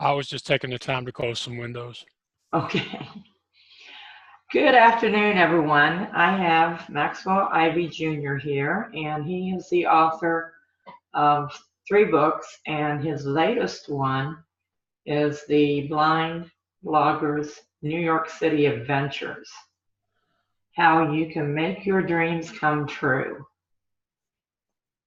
I was just taking the time to close some windows. Okay. Good afternoon, everyone. I have Maxwell Ivey Jr. here, and he is the author of 3 books, and his latest one is the Blind Blogger's New York City Adventures: How You Can Make Your Dreams Come True.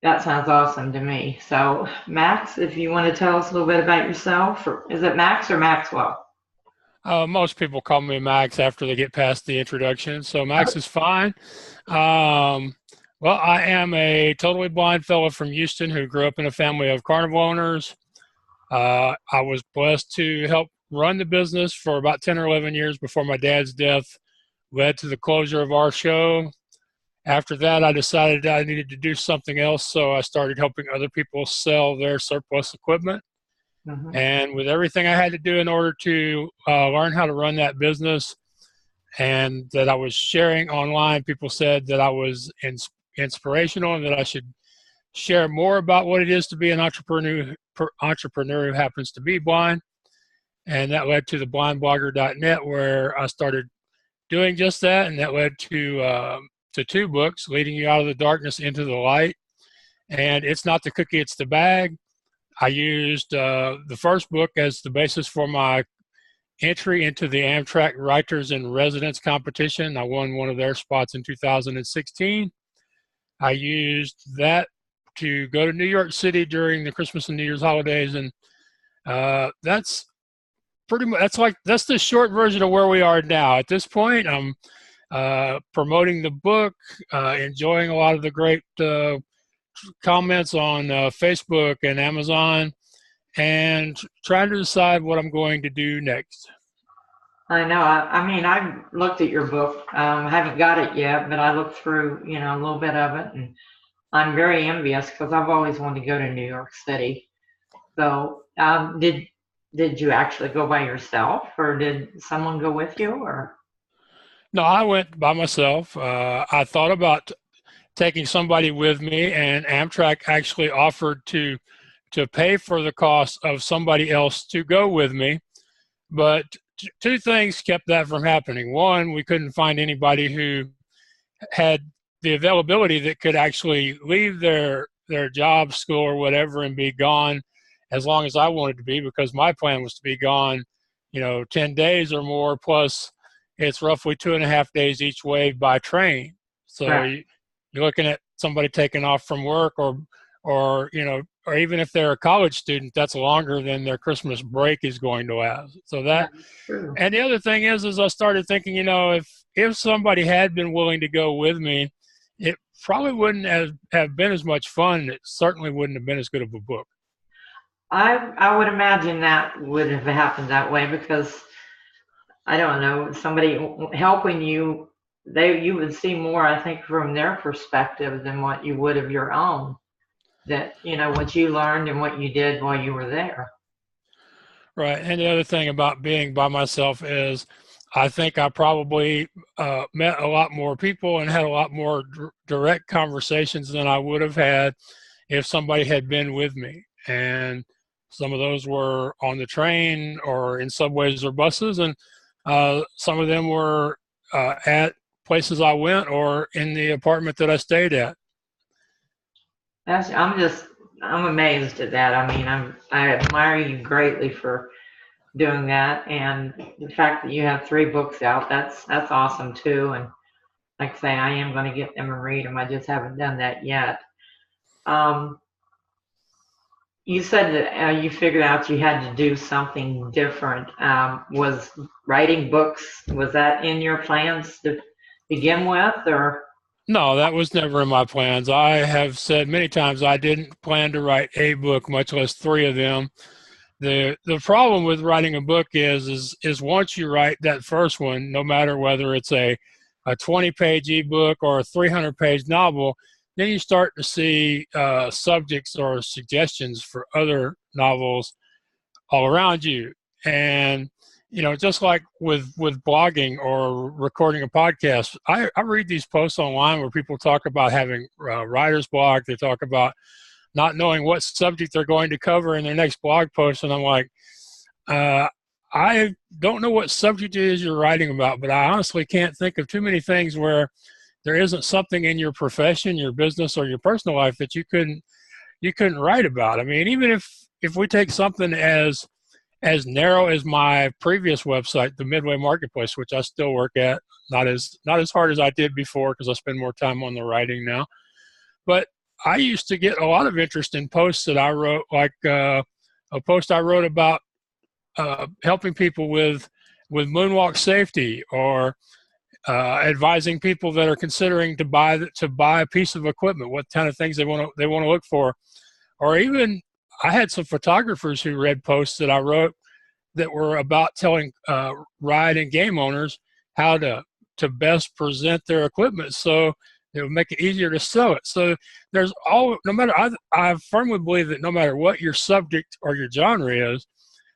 That sounds awesome to me. So, Max, if you want to tell us a little bit about yourself, or is it Max or Maxwell? Most people call me Max after they get past the introduction, so Max is fine. Well, I am a totally blind fellow from Houston who grew up in a family of carnival owners. I was blessed to help run the business for about 10 or 11 years before my dad's death led to the closure of our show. After that, I decided I needed to do something else, so I started helping other people sell their surplus equipment. Mm-hmm. And with everything I had to do in order to learn how to run that business and that I was sharing online, people said that I was inspirational and that I should share more about what it is to be an entrepreneur who happens to be blind. And that led to the blindblogger.net, where I started doing just that, and that led to 2 books, Leading You Out of the Darkness into the Light, and It's Not the Cookie, It's the Bag. I used the first book as the basis for my entry into the Amtrak Writers in Residence competition. I won one of their spots in 2016. I used that to go to New York City during the Christmas and New Year's holidays, and that's pretty much that's the short version of where we are now. At this point, I'm promoting the book, enjoying a lot of the great comments on Facebook and Amazon, and trying to decide what I'm going to do next. I know. I mean, I've looked at your book. I haven't got it yet, but I looked through, a little bit of it, and I'm very envious because I've always wanted to go to New York City. So, did you actually go by yourself, or did someone go with you, or? No, I went by myself. I thought about taking somebody with me, and Amtrak actually offered to pay for the cost of somebody else to go with me. But 2 things kept that from happening. One, we couldn't find anybody who had the availability that could actually leave their job, school, or whatever and be gone as long as I wanted to be, because my plan was to be gone, 10 days or more, plus it's roughly 2.5 days each way by train. So Right. you're looking at somebody taking off from work, or even if they're a college student, that's longer than their Christmas break is going to last. So that, That's true. and the other thing is I started thinking, if somebody had been willing to go with me, it probably wouldn't have been as much fun. It certainly wouldn't have been as good of a book. I would imagine that would have happened that way because I don't know, somebody helping you, you would see more, I think, from their perspective than what you would of your own. That, what you learned and what you did while you were there. Right. And the other thing about being by myself is I think I probably met a lot more people and had a lot more direct conversations than I would have had if somebody had been with me. And some of those were on the train or in subways or buses, and some of them were at places I went or in the apartment that I stayed at. I'm amazed at that. I mean, I admire you greatly for doing that, and the fact that you have 3 books out, that's awesome too. And like I say, I am going to get them and read them. I just haven't done that yet. You said that you figured out you had to do something different. Was writing books, was that in your plans to begin with, or? No, that was never in my plans. I have said many times I didn't plan to write a book, much less 3 of them. The problem with writing a book is once you write that first one, no matter whether it's a 20-page ebook or a 300-page novel, then you start to see subjects or suggestions for other novels all around you. And, just like with blogging or recording a podcast, I read these posts online where people talk about having writer's block. They talk about not knowing what subject they're going to cover in their next blog post. And I'm like, I don't know what subject it is you're writing about, but I honestly can't think of too many things where there isn't something in your profession, your business, or your personal life that you couldn't write about. I mean, even if we take something as narrow as my previous website, the Midway Marketplace, which I still work at, not as hard as I did before because I spend more time on the writing now. But I used to get a lot of interest in posts that I wrote, like a post I wrote about helping people with moonwalk safety, or advising people that are considering to buy a piece of equipment, what kind of things they want to look for, or even I had some photographers who read posts that I wrote that were about telling ride and game owners how to best present their equipment so it would make it easier to sell it. So I firmly believe that no matter what your subject or your genre is,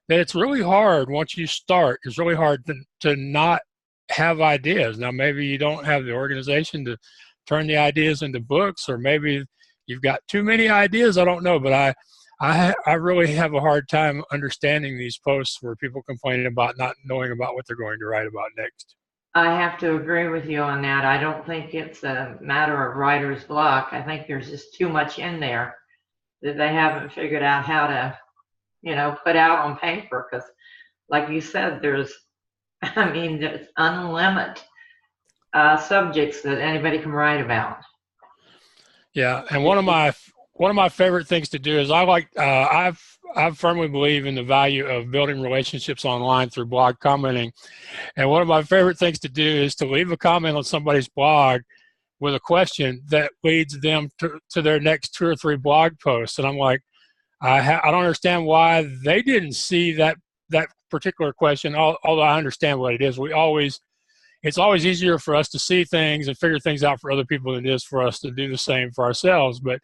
that it's really hard once you start. It's really hard to not have ideas. Now, maybe you don't have the organization to turn the ideas into books, or maybe you've got too many ideas. I don't know, but I really have a hard time understanding these posts where people complaining about not knowing about what they're going to write about next. I have to agree with you on that. I don't think it's a matter of writer's block. I think there's just too much in there that they haven't figured out how to, put out on paper. Because, like you said, there's unlimited subjects that anybody can write about. Yeah, and one of my favorite things to do is I firmly believe in the value of building relationships online through blog commenting. And one of my favorite things to do is to leave a comment on somebody's blog with a question that leads them to their next 2 or 3 blog posts. And I'm like, I don't understand why they didn't see that particular question, although I understand what it is. It's always easier for us to see things and figure things out for other people than it is for us to do the same for ourselves. But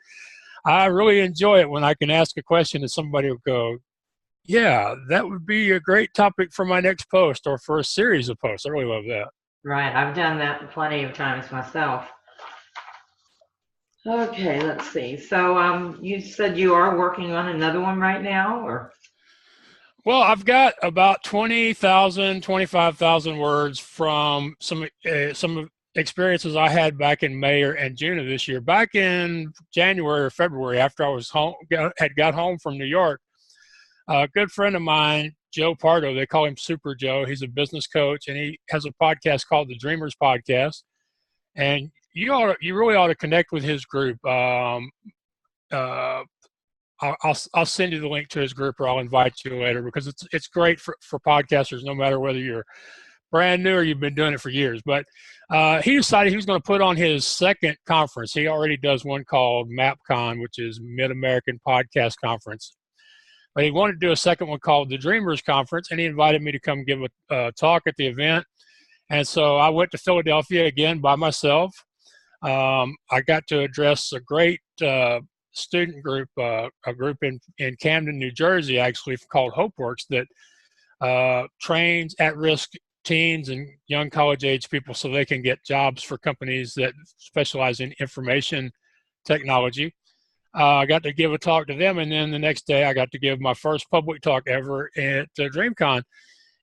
I really enjoy it when I can ask a question and somebody will go, yeah, that would be a great topic for my next post or for a series of posts. I really love that. Right. I've done that plenty of times myself. Okay, let's see. So you said you are working on another one right now, or? Well, I've got about 20,000, 25,000 words from some experiences I had back in May and June of this year. Back in January or February, after I was got home from New York, a good friend of mine, Joe Pardo, they call him Super Joe. He's a business coach, and he has a podcast called the Dreamers Podcast. And you really ought to connect with his group. I'll send you the link to his group, or I'll invite you later, because it's great for podcasters, no matter whether you're brand new or you've been doing it for years. But he decided he was going to put on his second conference. He already does one called MapCon, which is Mid-American Podcast Conference. But he wanted to do a second one called the Dreamers Conference, and he invited me to come give a talk at the event. And so I went to Philadelphia again by myself. I got to address a great student group, a group in Camden, New Jersey, actually, called HopeWorks, that trains at-risk teens and young college-age people so they can get jobs for companies that specialize in information technology. I got to give a talk to them, and then the next day I got to give my first public talk ever at DreamCon.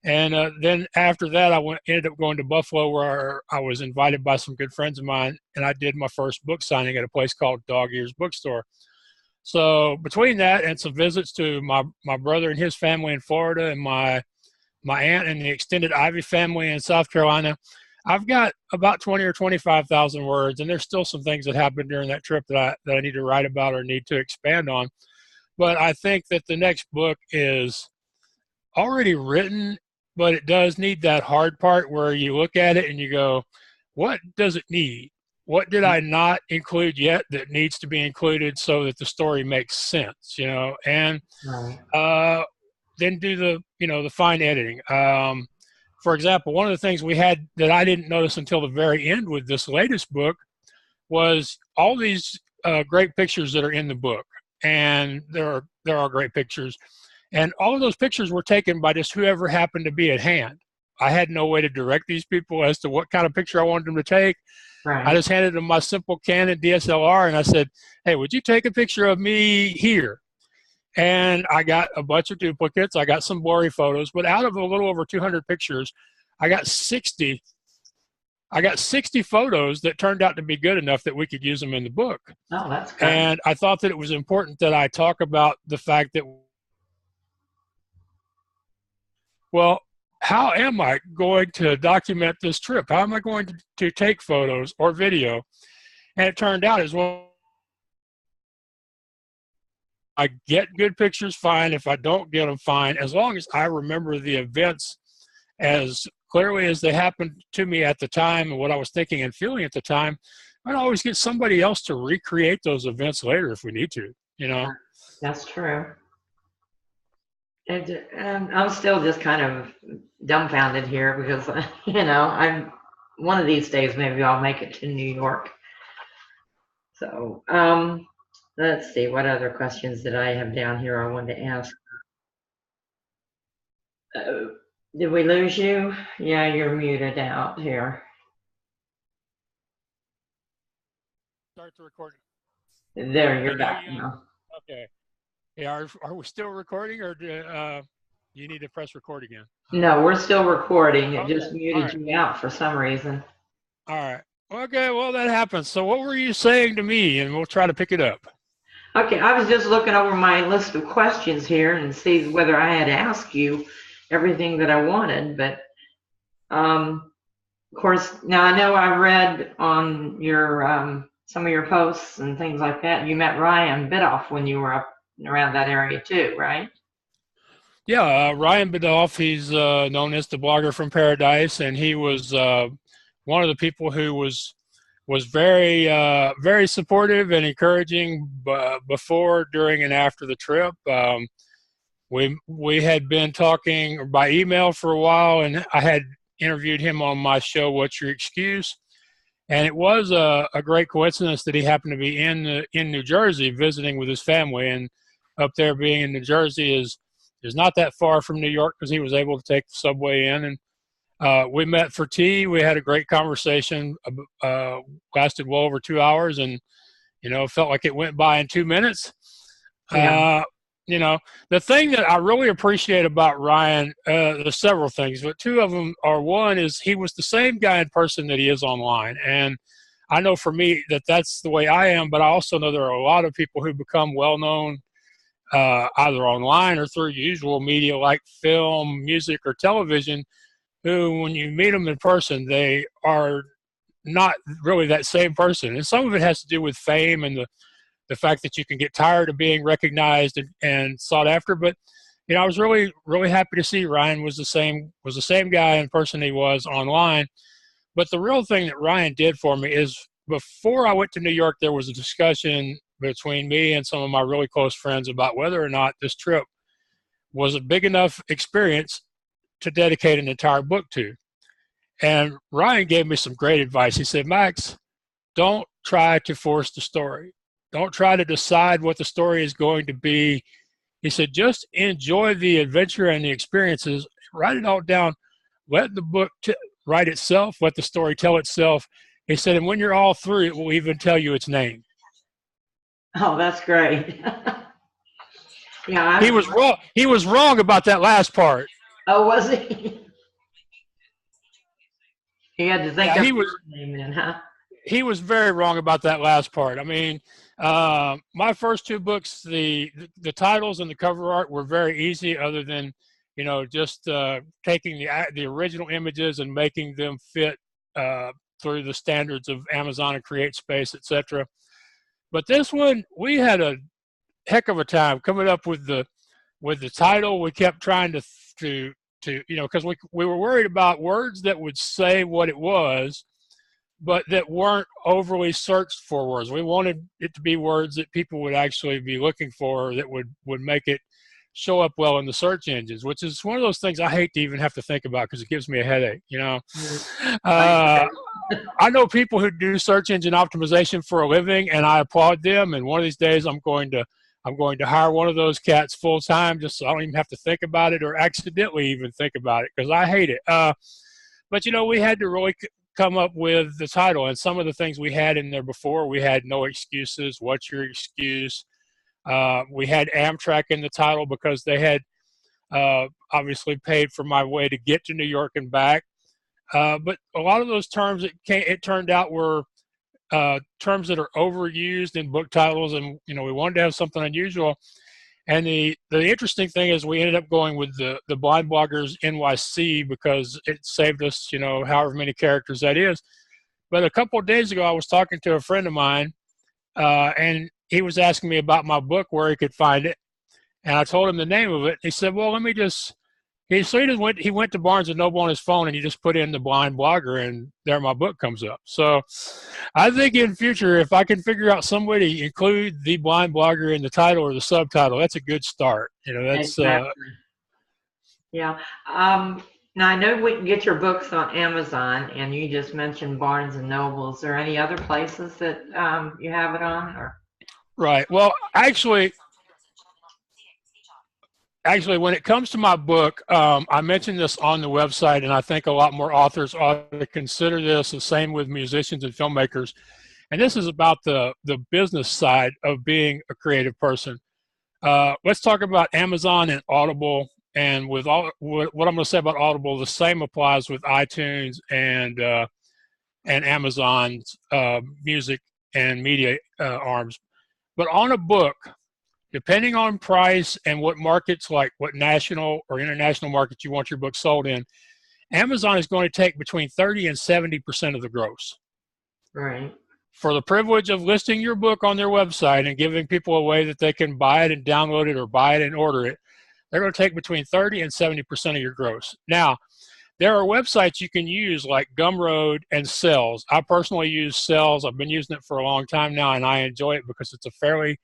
And then after that, I ended up going to Buffalo, where I was invited by some good friends of mine, and I did my first book signing at a place called Dog Ears Bookstore. So between that and some visits to my brother and his family in Florida, and my aunt and the extended Ivey family in South Carolina, I've got about 20 or 25,000 words, and there's still some things that happened during that trip that I need to write about or need to expand on. But I think that the next book is already written, but it does need that hard part where you look at it and you go, what does it need? What did I not include yet that needs to be included so that the story makes sense, and then do the fine editing. For example, one of the things we had that I didn't notice until the very end with this latest book was all these great pictures that are in the book. And there are great pictures. And all of those pictures were taken by just whoever happened to be at hand. I had no way to direct these people as to what kind of picture I wanted them to take. Right. I just handed them my simple Canon DSLR, and I said, hey, would you take a picture of me here? And I got a bunch of duplicates. I got some blurry photos, but out of a little over 200 pictures, I got 60 photos that turned out to be good enough that we could use them in the book. Oh, that's good. And I thought that it was important that I talk about the fact that, well, how am I going to document this trip? How am I going to take photos or video? And it turned out as well, I get good pictures, fine. If I don't get them, fine. As long as I remember the events as clearly as they happened to me at the time and what I was thinking and feeling at the time, I'd always get somebody else to recreate those events later if we need to, you know? That's true. And I'm still just kind of dumbfounded here because, you know, I'm one of these days, maybe I'll make it to New York. So, let's see, what other questions did I have down here I wanted to ask? Did we lose you? Yeah, you're muted out here. Start the recording. There, you're back now. Okay. Yeah, are we still recording, or do you need to press record again? No, we're still recording. It Okay. just muted you out for some reason. All right. Okay, well, that happens. So what were you saying to me? And we'll try to pick it up. Okay, I was just looking over my list of questions here and see whether I had asked you everything that I wanted. But, of course, now I know I read on your some of your posts and things like that. You met Ryan Biddulph when you were up around that area too, right? Yeah, Ryan Biddulph, he's known as the blogger from Paradise, and he was one of the people who was very very supportive and encouraging before, during, and after the trip. We had been talking by email for a while, and I had interviewed him on my show, What's Your Excuse? And it was a great coincidence that he happened to be in New Jersey visiting with his family, and up there being in New Jersey is not that far from New York because he was able to take the subway in. And we met for tea. We had a great conversation, lasted well over 2 hours, and, you know, felt like it went by in 2 minutes. Yeah. You know, the thing that I really appreciate about Ryan, there's several things, but two of them are, one is he was the same guy in person that he is online. And I know for me that that's the way I am, but I also know there are a lot of people who become well-known either online or through usual media like film, music, or television, who, when you meet them in person, they are not really that same person. And some of it has to do with fame and the fact that you can get tired of being recognized and sought after. But, you know, I was really, really happy to see Ryan was the same guy in person he was online. But the real thing that Ryan did for me is, before I went to New York, there was a discussion between me and some of my really close friends about whether or not this trip was a big enough experience to dedicate an entire book to. And Ryan gave me some great advice. He said, Max, don't try to force the story. Don't try to decide what the story is going to be. He said, just enjoy the adventure and the experiences. Write it all down. Let the book write itself. Let the story tell itself. He said, and when you're all through, it will even tell you its name. Oh, that's great. Yeah, he was wrong. He was wrong about that last part. Oh, was he? He had to think of he was, name then, huh? He was very wrong about that last part. I mean, my first two books, the titles and the cover art were very easy, other than, you know, just taking the original images and making them fit through the standards of Amazon and CreateSpace, etc. But this one, we had a heck of a time coming up with the title. We kept trying to you know, because we were worried about words that would say what it was, but that weren't overly searched for words. We wanted it to be words that people would actually be looking for, that would make it show up well in the search engines, which is one of those things I hate to even have to think about because it gives me a headache, you know. I know people who do search engine optimization for a living, and I applaud them. And one of these days I'm going to hire one of those cats full time, just so I don't even have to think about it or accidentally even think about it, because I hate it. But, you know, we had to really come up with the title, and some of the things we had in there before, we had no excuses. What's your excuse? We had Amtrak in the title because they had obviously paid for my way to get to New York and back. But a lot of those terms, it turned out, were terms that are overused in book titles, and we wanted to have something unusual. And the interesting thing is we ended up going with the Blind Bloggers NYC because it saved us, however many characters that is. But a couple of days ago, I was talking to a friend of mine, and he was asking me about my book, where he could find it. And I told him the name of it. He said, well, let me just, he went to Barnes & Noble on his phone, and he just put in the Blind Blogger, and there my book comes up. So I think in future, if I can figure out some way to include the Blind Blogger in the title or the subtitle, that's a good start. That's exactly. Yeah. Now I know we can get your books on Amazon, and you just mentioned Barnes & Noble. Is there any other places that you have it on? Or? Right. Well, actually, when it comes to my book, I mentioned this on the website, and I think a lot more authors ought to consider this. The same with musicians and filmmakers. And this is about the business side of being a creative person. Let's talk about Amazon and Audible. And with all what I'm going to say about Audible, the same applies with iTunes and Amazon's music and media arms. But on a book, depending on price and what markets, like what national or international markets you want your book sold in, Amazon is going to take between 30 and 70% of the gross. Right. For the privilege of listing your book on their website and giving people a way that they can buy it and download it or buy it and order it, they're going to take between 30 and 70% of your gross. Now, there are websites you can use like Gumroad and Sells. I personally use Sells. I've been using it for a long time now, and I enjoy it because it's a fairly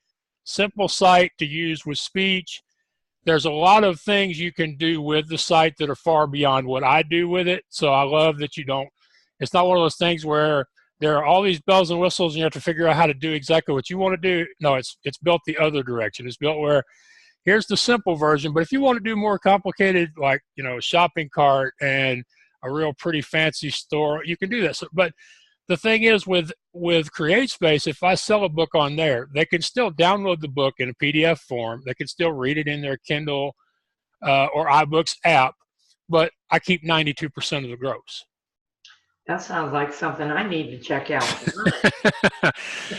simple site to use with speech. There's a lot of things you can do with the site that are far beyond what I do with it. So I love that it's not one of those things where there are all these bells and whistles and you have to figure out how to do exactly what you want to do. No, it's built the other direction. It's built where here's the simple version, but if you want to do more complicated, like, a shopping cart and a real pretty fancy store, you can do that. So, but the thing is with CreateSpace, if I sell a book on there, they can still download the book in a PDF form. They can still read it in their Kindle or iBooks app, but I keep 92% of the gross. That sounds like something I need to check out.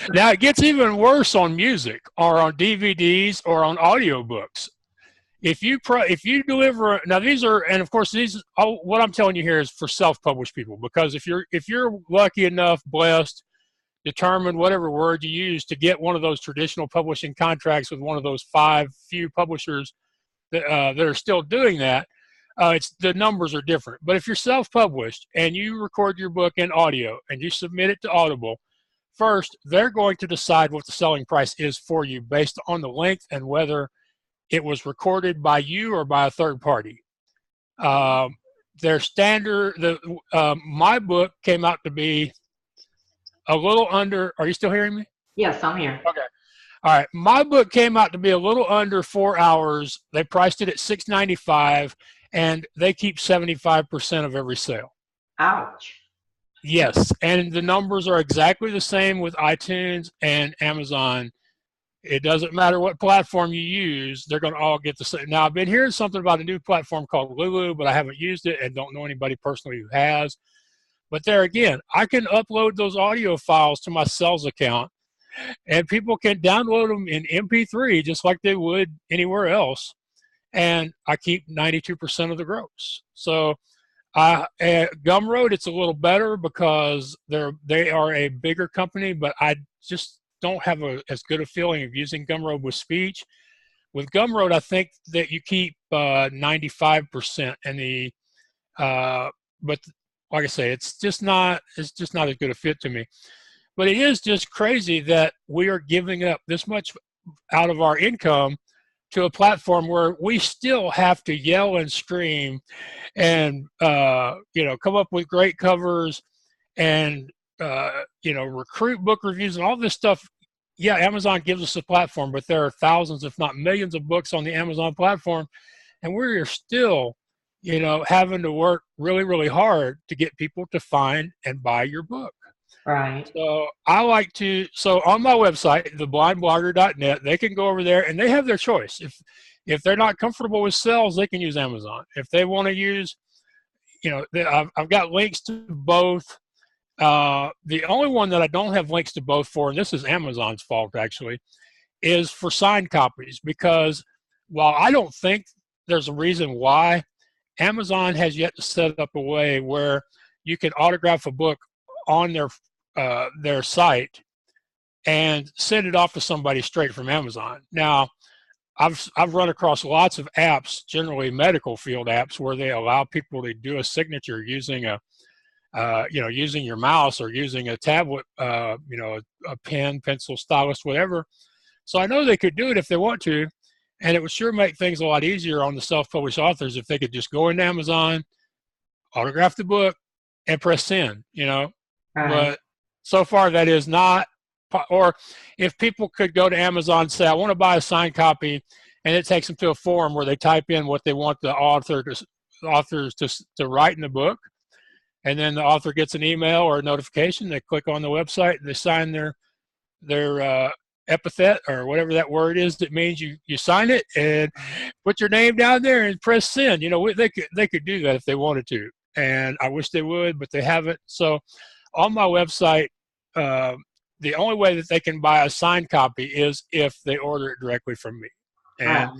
Now, it gets even worse on music or on DVDs or on audiobooks. If you deliver, now these are, and of course what I'm telling you here is for self-published people, because if you're lucky enough, blessed, determined, whatever word you use, to get one of those traditional publishing contracts with one of those few publishers that are still doing that, the numbers are different. But if you're self-published and you record your book in audio and you submit it to Audible, first, they're going to decide what the selling price is for you based on the length and whether it was recorded by you or by a third party. Their standard, my book came out to be a little under, are you still hearing me? Yes, I'm here. Okay. All right. My book came out to be a little under 4 hours. They priced it at $6.95, and they keep 75% of every sale. Ouch. Yes. And the numbers are exactly the same with iTunes and Amazon. It doesn't matter what platform you use, they're going to all get the same. Now, I've been hearing something about a new platform called Lulu, but I haven't used it and don't know anybody personally who has. But there again, I can upload those audio files to my Sells account, and people can download them in MP3 just like they would anywhere else. And I keep 92% of the gross. So at Gumroad, it's a little better because they are a bigger company, but I just don't have as good a feeling of using Gumroad with speech. With Gumroad, I think that you keep 95%, and but like I say, it's just not as good a fit to me. But it is just crazy that we are giving up this much out of our income to a platform where we still have to yell and scream and come up with great covers and recruit book reviews and all this stuff. Yeah, Amazon gives us a platform, but there are thousands, if not millions, of books on the Amazon platform, and we're still, having to work really, really hard to get people to find and buy your book. Right. So I like to, so on my website, theblindblogger.net, they can go over there and they have their choice. If they're not comfortable with sales, they can use Amazon. If they want to use, I've got links to both. The only one that I don't have links to both for, and this is Amazon's fault actually, is for signed copies, because while I don't think there's a reason why, Amazon has yet to set up a way where you can autograph a book on their site and send it off to somebody straight from Amazon. Now, I've run across lots of apps, generally medical field apps, where they allow people to do a signature using using your mouse or using a tablet, a pen, pencil, stylus, whatever. So I know they could do it if they want to, and it would sure make things a lot easier on the self-published authors if they could just go into Amazon, autograph the book, and press send, Right. But so far that is not, or if people could go to Amazon and say, I want to buy a signed copy, and it takes them to a form where they type in what they want the authors to write in the book, and then the author gets an email or a notification. They click on the website, they sign their epithet or whatever that word is that means you sign it and put your name down there and press send. They could do that if they wanted to, and I wish they would, but they haven't. So on my website, the only way that they can buy a signed copy is if they order it directly from me. And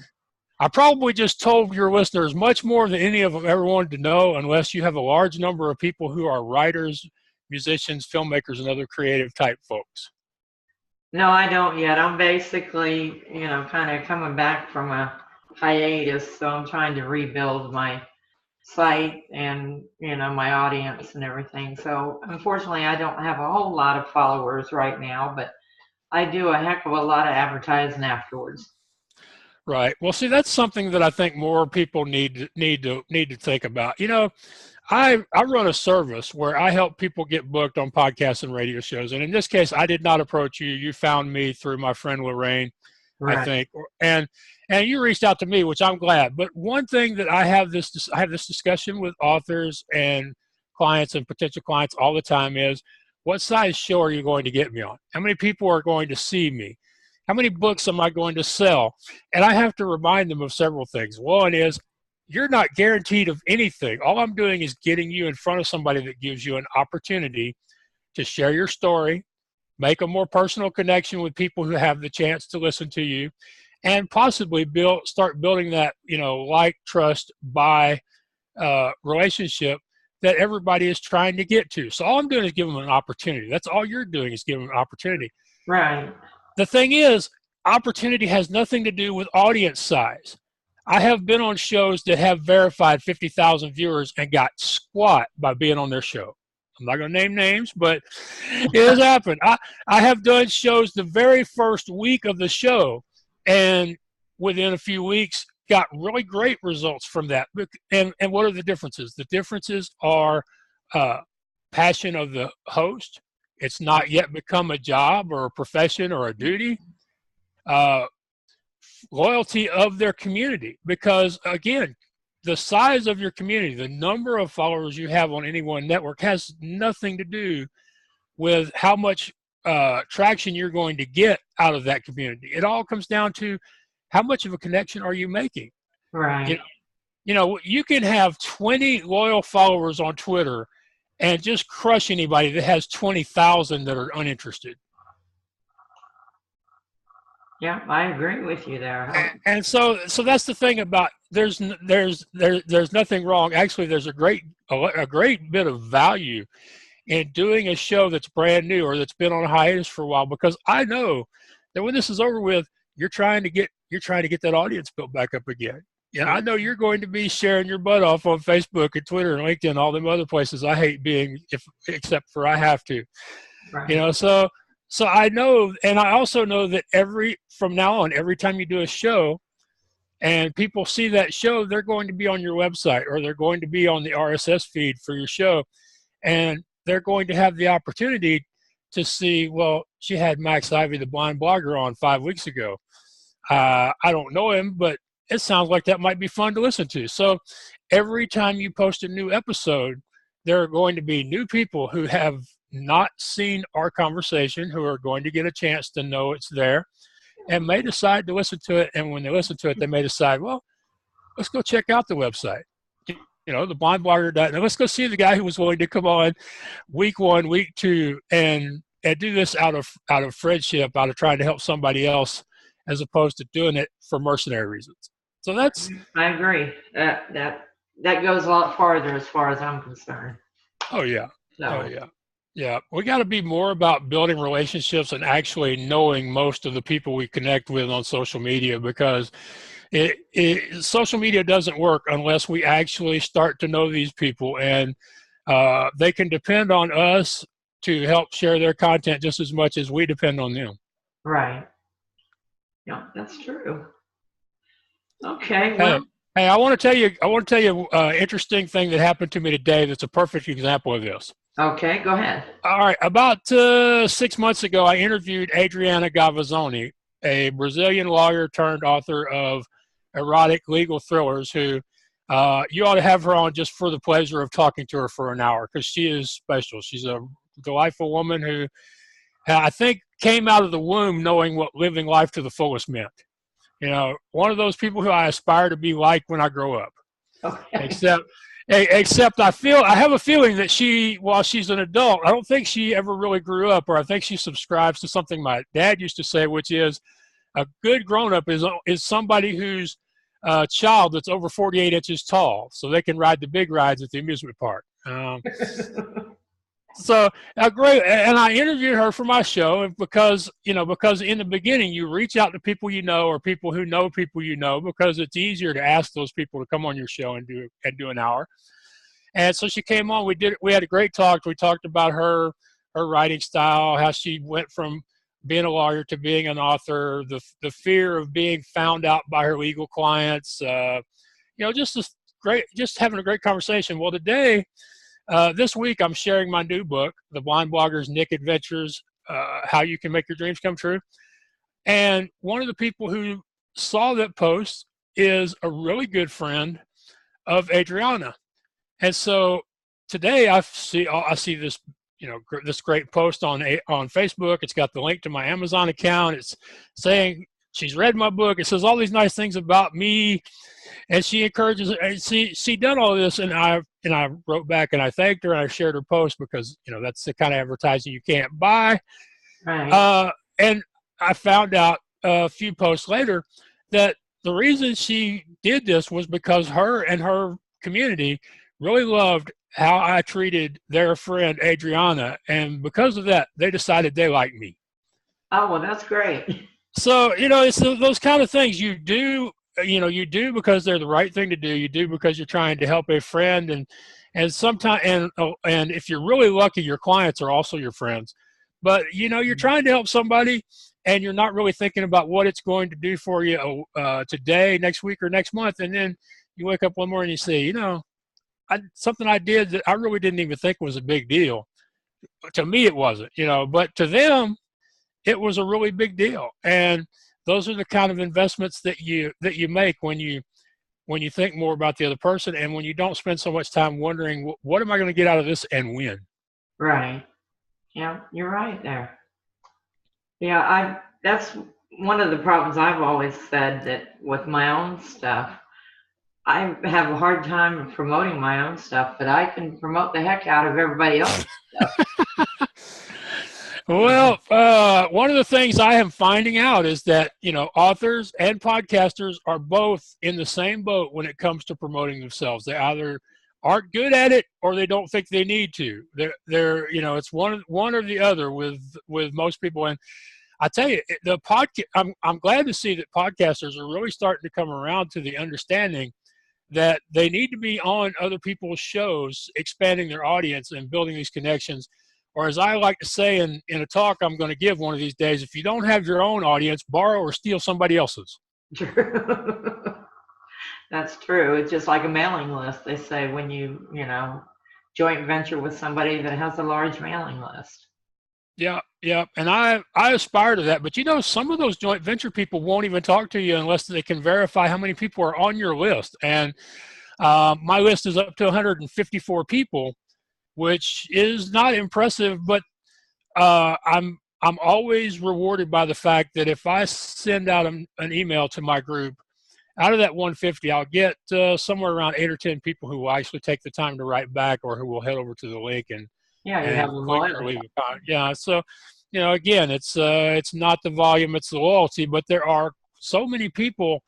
I probably just told your listeners much more than any of them ever wanted to know, unless you have a large number of people who are writers, musicians, filmmakers, and other creative type folks. No, I don't yet. I'm basically, kind of coming back from a hiatus, so I'm trying to rebuild my site and, my audience and everything. So unfortunately, I don't have a whole lot of followers right now, but I do a heck of a lot of advertising afterwards. Right. Well, see, that's something that I think more people need to think about. I run a service where I help people get booked on podcasts and radio shows. And in this case, I did not approach you. You found me through my friend Lorraine, Right. I think. And you reached out to me, which I'm glad. But one thing that I have this discussion with authors and clients and potential clients all the time is, what size show are you going to get me on? How many people are going to see me? How many books am I going to sell? And I have to remind them of several things. One is, you're not guaranteed of anything. All I'm doing is getting you in front of somebody that gives you an opportunity to share your story, make a more personal connection with people who have the chance to listen to you, and possibly start building that, like, trust, buy relationship that everybody is trying to get to. So all I'm doing is giving them an opportunity. That's all you're doing, is giving them an opportunity. Right. The thing is, opportunity has nothing to do with audience size. I have been on shows that have verified 50,000 viewers and got squat by being on their show. I'm not going to name names, but it has happened. I have done shows the very first week of the show, and within a few weeks got really great results from that. And what are the differences? The differences are passion of the host. It's not yet become a job or a profession or a duty. Loyalty of their community, because again, the size of your community, the number of followers you have on any one network, has nothing to do with how much traction you're going to get out of that community. It all comes down to how much of a connection are you making. Right. You can have 20 loyal followers on Twitter and just crush anybody that has 20,000 that are uninterested. Yeah, I agree with you there. And so that's the thing about, there's nothing wrong. Actually, there's a great bit of value in doing a show that's brand new or that's been on a hiatus for a while, because I know that when this is over with, you're trying to get that audience built back up again. Yeah, I know you're going to be sharing your butt off on Facebook and Twitter and LinkedIn, all them other places I hate being, except for I have to. Right. So I know, and I also know that from now on, every time you do a show and people see that show, they're going to be on your website, or they're going to be on the RSS feed for your show. And they're going to have the opportunity to see, well, she had Max Ivey, the blind blogger, on 5 weeks ago. I don't know him, but it sounds like that might be fun to listen to. So every time you post a new episode, there are going to be new people who have not seen our conversation, who are going to get a chance to know it's there, and may decide to listen to it. And when they listen to it, they may decide, well, let's go check out the website. The blindblogger.net. And let's go see the guy who was willing to come on week 1, week 2, and do this out of friendship, out of trying to help somebody else, as opposed to doing it for mercenary reasons. So that's. I agree. That goes a lot farther as far as I'm concerned. Oh yeah. So. Oh yeah. Yeah. We got to be more about building relationships and actually knowing most of the people we connect with on social media, because social media doesn't work unless we actually start to know these people, and they can depend on us to help share their content just as much as we depend on them. Right. Yeah, that's true. Okay. Well. Hey, I want to tell you an interesting thing that happened to me today that's a perfect example of this. Okay, go ahead. All right. About 6 months ago, I interviewed Adriana Gavazzoni, a Brazilian lawyer turned author of erotic legal thrillers, who you ought to have her on just for the pleasure of talking to her for an hour, because she is special. She's a delightful woman who I think came out of the womb knowing what living life to the fullest meant. One of those people who I aspire to be like when I grow up. Okay. Except I have a feeling that while she's an adult, I don't think she ever really grew up, or I think she subscribes to something my dad used to say, which is a good grown-up is somebody whose child that's over 48 inches tall, so they can ride the big rides at the amusement park. So great, and I interviewed her for my show because in the beginning you reach out to people or people who know people because it's easier to ask those people to come on your show and do an hour. And so she came on. We had a great talk. We talked about her writing style, how she went from being a lawyer to being an author, the fear of being found out by her legal clients. Just having a great conversation. Well, today. This week, I'm sharing my new book, The Blind Blogger's Nick Adventures, How You Can Make Your Dreams Come True. And one of the people who saw that post is a really good friend of Adriana. And so today I see this, this great post on Facebook. It's got the link to my Amazon account. It's saying she's read my book. It says all these nice things about me. And she encourages, and she done all this, and I wrote back and I thanked her and I shared her post because that's the kind of advertising you can't buy. Right. And I found out a few posts later that the reason she did this was because her and her community really loved how I treated their friend Adriana, and because of that, they decided they liked me. Oh, well, that's great. So it's those kind of things you do. You do because they're the right thing to do. You do because you're trying to help a friend, and sometimes and if you're really lucky, your clients are also your friends. But you're trying to help somebody, and you're not really thinking about what it's going to do for you today, next week, or next month. And then you wake up one morning and you say, something I did that I really didn't even think was a big deal. To me, it wasn't. But to them, it was a really big deal. And those are the kind of investments that you make when you think more about the other person, and when you don't spend so much time wondering, what am I going to get out of this and when? Right. Yeah, you're right there. Yeah, that's one of the problems I've always said, that with my own stuff, I have a hard time promoting my own stuff, but I can promote the heck out of everybody else's stuff. Well, one of the things I am finding out is that, authors and podcasters are both in the same boat when it comes to promoting themselves. They either aren't good at it or they don't think they need to. They're it's one or the other with most people. And I tell you, I'm glad to see that podcasters are really starting to come around to the understanding that they need to be on other people's shows, expanding their audience and building these connections. Or as I like to say in a talk I'm going to give one of these days, if you don't have your own audience, borrow or steal somebody else's. That's true. It's just like a mailing list. They say when you joint venture with somebody that has a large mailing list. Yeah. And I aspire to that. But some of those joint venture people won't even talk to you unless they can verify how many people are on your list. And my list is up to 154 people. which is not impressive, but I'm always rewarded by the fact that if I send out an email to my group, out of that 150, I'll get somewhere around 8 or 10 people who will actually take the time to write back, or who will head over to the link and you have a click or loyalty. leave a comment. Yeah, so again, it's not the volume, it's the loyalty. But there are so many people,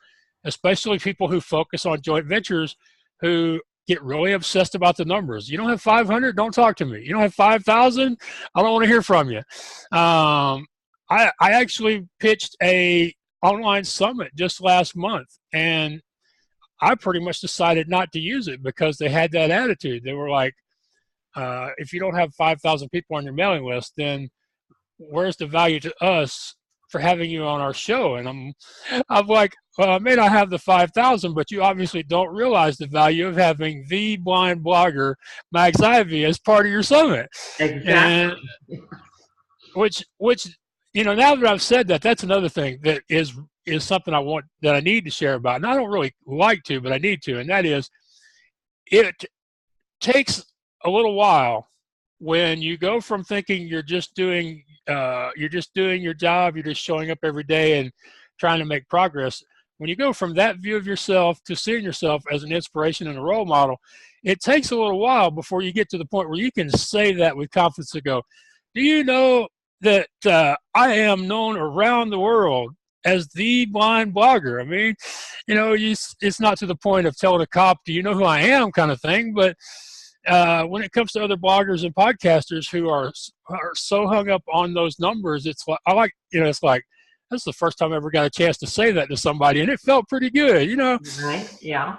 especially people who focus on joint ventures, who get really obsessed about the numbers. You don't have 500, don't talk to me. You don't have 5,000, I don't want to hear from you. I actually pitched a online summit just last month, and I pretty much decided not to use it because they had that attitude. They were like, if you don't have 5,000 people on your mailing list, then where's the value to us for having you on our show? And I'm like, well, I may not have the 5,000, but you obviously don't realize the value of having the blind blogger, Max Ivey, as part of your summit. Exactly. And which now that I've said that, that's another thing that is something that I need to share about. And I don't really like to, but I need to. And that is, it takes a little while when you go from thinking you're just doing your job, you're just showing up every day and trying to make progress. When you go from that view of yourself to seeing yourself as an inspiration and a role model, it takes a little while before you get to the point where you can say that with confidence to go, do you know that I am known around the world as the blind blogger? I mean, it's not to the point of telling a cop, do you know who I am, kind of thing, but when it comes to other bloggers and podcasters who are so hung up on those numbers, it's like, it's like, that's the first time I ever got a chance to say that to somebody, and it felt pretty good, Right, yeah.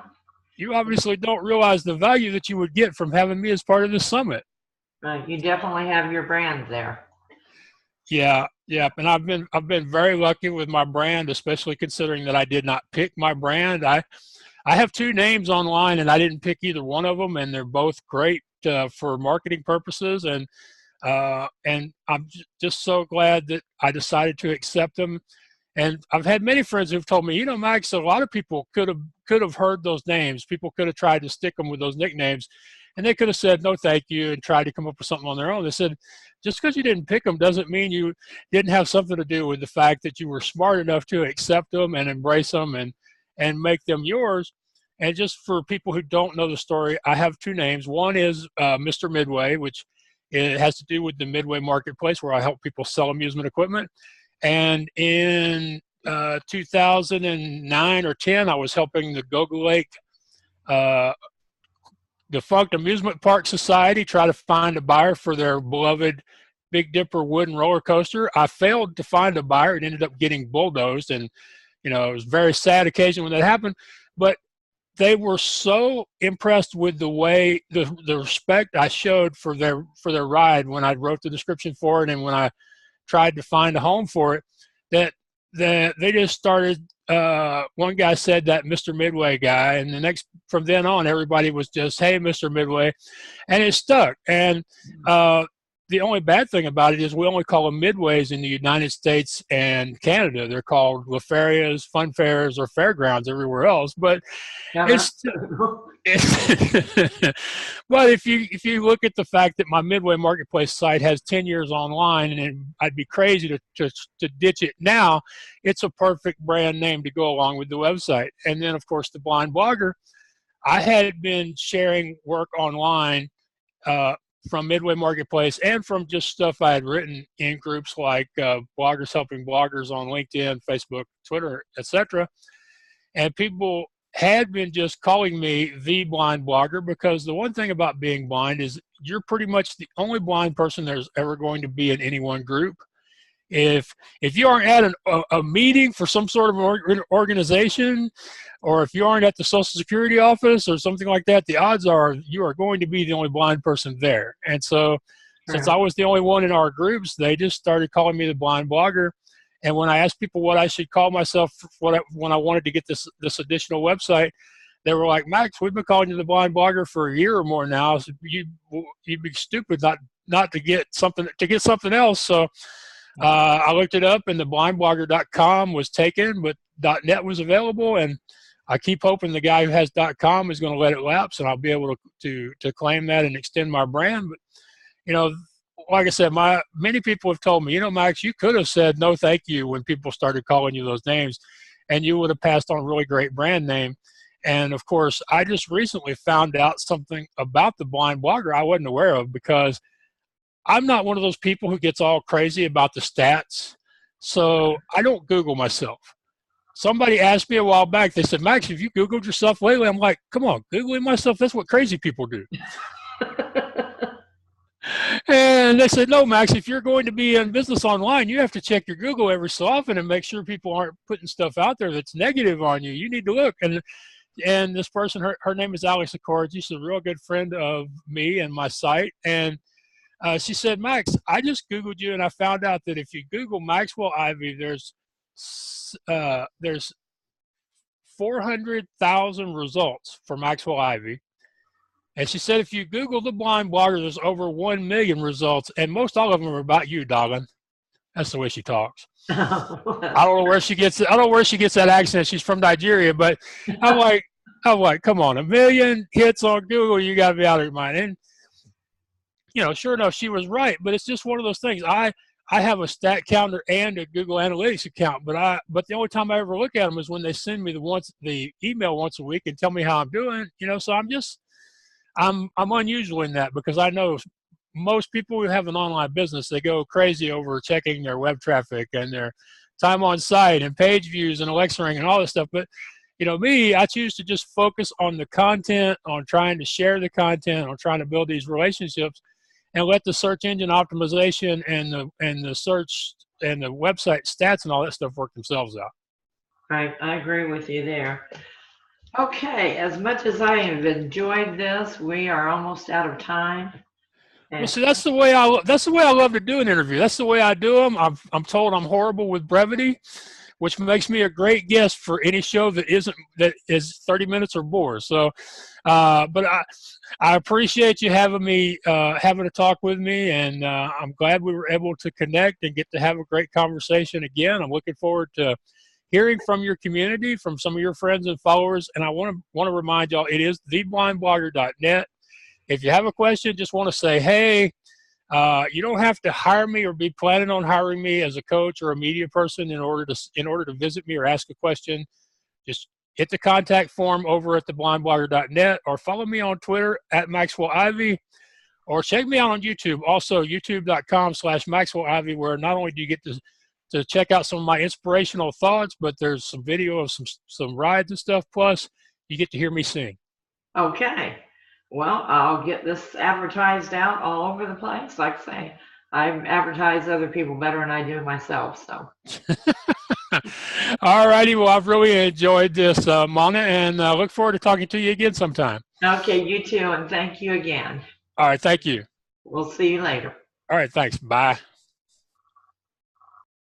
You obviously don't realize the value that you would get from having me as part of this summit. Right, you definitely have your brand there. Yeah, and I've been very lucky with my brand, especially considering that I did not pick my brand. I have 2 names online, and I didn't pick either one of them, and they're both great for marketing purposes. And I'm just so glad that I decided to accept them. And I've had many friends who've told me, Max, a lot of people could have heard those names. People could have tried to stick them with those nicknames, and they could have said no, thank you, and tried to come up with something on their own. They said, just because you didn't pick them doesn't mean you didn't have something to do with the fact that you were smart enough to accept them and embrace them and make them yours. And just for people who don't know the story, I have 2 names. One is Mr. Midway, which it has to do with the Midway marketplace where I help people sell amusement equipment. And in 2009 or 10, I was helping the Gogo Lake defunct amusement park society try to find a buyer for their beloved Big Dipper wooden roller coaster. I failed to find a buyer. It ended up getting bulldozed, and it was a very sad occasion when that happened. But they were so impressed with the way the respect I showed for their ride when I wrote the description for it and when I tried to find a home for it, that they just started. One guy said that Mr. Midway guy, and from then on, everybody was just, hey, Mr. Midway, and it stuck. And the only bad thing about it is we only call them Midways in the United States and Canada. They're called La Ferias, Fun Fairs, or Fairgrounds everywhere else. But but if you look at the fact that my Midway Marketplace site has 10 years online, and I'd be crazy to ditch it now, it's a perfect brand name to go along with the website. And then, of course, the Blind Blogger. I had been sharing work online from Midway Marketplace and from just stuff I had written in groups like Bloggers Helping Bloggers on LinkedIn, Facebook, Twitter, etc. And people had been just calling me the blind blogger, because the one thing about being blind is you're pretty much the only blind person there's ever going to be in any one group. If you aren't at a meeting for some sort of organization, or if you aren't at the Social Security office or something like that, the odds are you are going to be the only blind person there. And so since I was the only one in our groups, they just started calling me the blind blogger. And when I asked people what I should call myself when I wanted to get this additional website, they were like, Max, we've been calling you the blind blogger for a year or more now. So you'd be stupid not to get something else. So I looked it up, and the blindblogger.com was taken, but .net was available, and I keep hoping the guy who has .com is going to let it lapse, and I'll be able to claim that and extend my brand. But like I said, many people have told me, Max, you could have said no thank you when people started calling you those names, and you would have passed on a really great brand name. And of course, I just recently found out something about the blind blogger I wasn't aware of, because I'm not one of those people who gets all crazy about the stats. So I don't Google myself. Somebody asked me a while back, they said, Max, have you Googled yourself lately? I'm like, come on, Googling myself, that's what crazy people do. And they said, no, Max, if you're going to be in business online, you have to check your Google every so often and make sure people aren't putting stuff out there that's negative on you. You need to look. And this person, her name is Alex Accords. She's a real good friend of me and my site. And she said, Max, I just Googled you, and I found out that if you Google Maxwell Ivey, there's 400,000 results for Maxwell Ivey. And she said, if you Google the blind blogger, there's over 1 million results, and most all of them are about you, doggone. That's the way she talks. I don't know where she gets that accent. She's from Nigeria, but I'm like, come on, 1 million hits on Google, you got to be out of your mind. And sure enough, she was right. But it's just one of those things. I have a stat counter and a Google Analytics account, but the only time I ever look at them is when they send me the email once a week and tell me how I'm doing. So I'm unusual in that, because I know most people who have an online business, they go crazy over checking their web traffic and their time on site and page views and Alexa ring and all this stuff. But me, I choose to just focus on the content, on trying to share the content, on trying to build these relationships, and let the search engine optimization and the search and the website stats and all that stuff work themselves out. Right, I agree with you there. Okay, as much as I have enjoyed this, we are almost out of time. Well, see, that's the way I love to do an interview. That's the way I do them. I'm told I'm horrible with brevity, which makes me a great guest for any show that is 30 minutes or more. So, but I appreciate you having a talk with me, and I'm glad we were able to connect and get to have a great conversation again. I'm looking forward to hearing from your community, from some of your friends and followers. And I want to remind y'all, it is theblindblogger.net. If you have a question, just want to say, hey, you don't have to hire me or be planning on hiring me as a coach or a media person in order to visit me or ask a question. Just hit the contact form over at theblindblogger.net, or follow me on Twitter at Maxwell Ivey, or check me out on YouTube. Also, youtube.com/Maxwell Ivey, where not only do you get to check out some of my inspirational thoughts, but there's some video of some rides and stuff. Plus, you get to hear me sing. Okay. Well, I'll get this advertised out all over the place. Like I say, I advertise other people better than I do myself. So. All righty. Well, I've really enjoyed this, Mona, and look forward to talking to you again sometime. Okay, you too, and thank you again. All right. Thank you. We'll see you later. All right. Thanks. Bye.